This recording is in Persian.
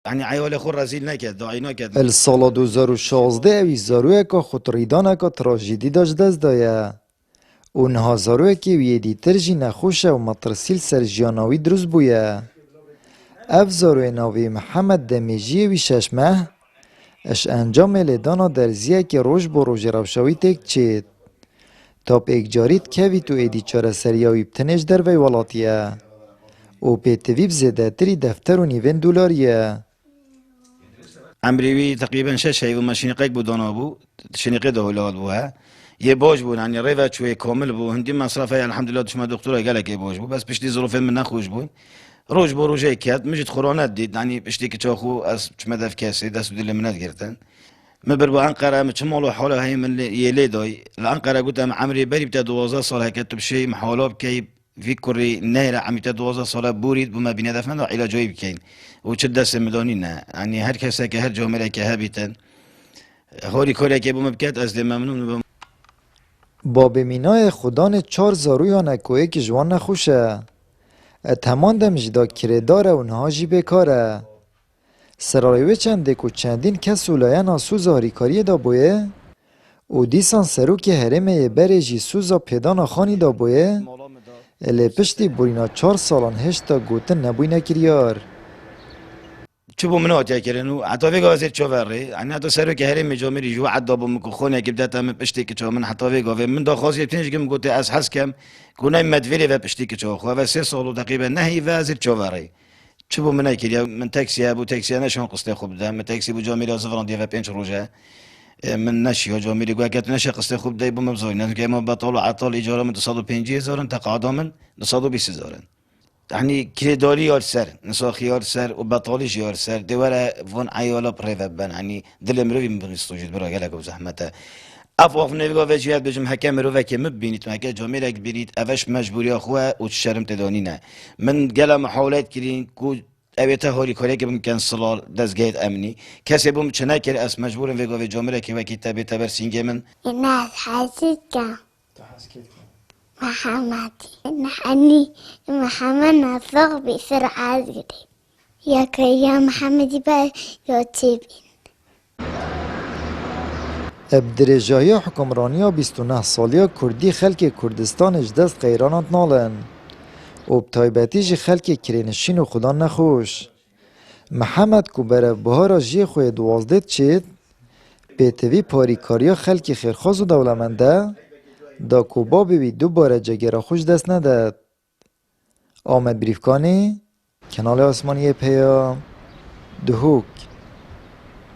يعني عيال خور رزیل نکرد داعی نکرد. السال 2016 اوی زاروی که خطریدان که تراژدی داشت دست دایه. اونها زاروی که وی دیتر جی نخوشه و مترسیل سر جیاناوی دروز بویه. اف زاروی ناوی محمد دمیجی وی ششمه اش انجام لیدانا درزیه که روش با روش روشاوی تک چید. تا پیک جارید که وی تو ایدی چاره سریاوی بتنش در وی ولاتیه. و پیتویب زده تری دفتر و نیوین دولاریه. امریوی تقریبا 6 هی و ماشینقک بودانا بو شنیقه دهولال بوها یه باج بود یعنی ریوه چوی کامل بو هندی مصرفه الحمدلله دشمن دکتر گلک باج بو بس پشتی ظروف من نخوش بود روز با روزه کرد مجد خورانت دید یعنی پشتی که چاخو از چما دف کسی دست دل منت گرفتن مبر با انقره مچمالو حالا هی من یلی دای الانقره گفتم عمری بری بتا 12 سال هکت بشی محالاب کی في كوري نهر عم يتدوز صلاة بوريد بما بين دفن علاجي بكين وشد سمدانينا يعني هر كسا كهر جامعة كهابيتن هوری کاری که بوم بکرد از ممنون با بمینای خدان 4 زاروی نکوه که جوان نخوشه اتهمان دمجدا کرداره اونها جی بکاره سراریوه چنده که چندین کس اولاین سوزا هریکاری دا بویه او دیسان سرو که هرمه بره جی سوزا پیدانا خانی دا بویه الی پشتی بورینا 4 سالان هشتا گوتن نبوی نکریار چه بوم نهاد کردنو حتی وی گازی چوبره یعنی حتی سرو که هرم جامری جو عدا بوم کو خونه که بدت هم پشتی که چو من حتی وی گاوی من دا خاصی تنش گم گوته از حس کم گونه مدویری و پشتی که چو خو و 3 سال تقریبا نهی و از چوبره چه بوم نکرد من تاکسی ابو تاکسی نشون قسته خوب ده من تاکسی بو جامری از فرانسه و 5 روزه من نشي جامري قاعد نشي قصدي خوب داي بمبزوين كما بطلوا عطال ايجاره من 950,000 تقاعدا من 920,000 يعني كريداري يار سر نساخ يار سر وبطاليش يار سر دولا فون عيالا بريفبن يعني دل مروي من بنستوجد برا قالك وزحمته افوف نيفغا وجهات بجم حكم مروي كي مبينيت ما كان جامري كبيريت افش مجبوري اخوه وتشرم تدانينا من قال محاولات كرين كو اویتا هوری کاری که بم کنسلال دزگید امنی کسی بم چنای کری از مجبورم وگاوی جامره که وکی تبی تبر سینگه من الناس حاسدك محمدي نحني محمد نصغ بسرعة قريب يا محمدي بقى يوتيبين ابدرجایی حکمرانی 29 سالی کردی خلک کردستان اجدست قیرانات نالن و بتایبتی جی خلک کرینشین و خدا نخوش محمد کو بره بهارا جی خوی 12 چید پیتوی پاریکاریا خلک خیرخواز و دولمنده دا کوبا بی دوباره جگره خوش دست نداد آمد بریفکانی کنال آسمانی پیا دهوک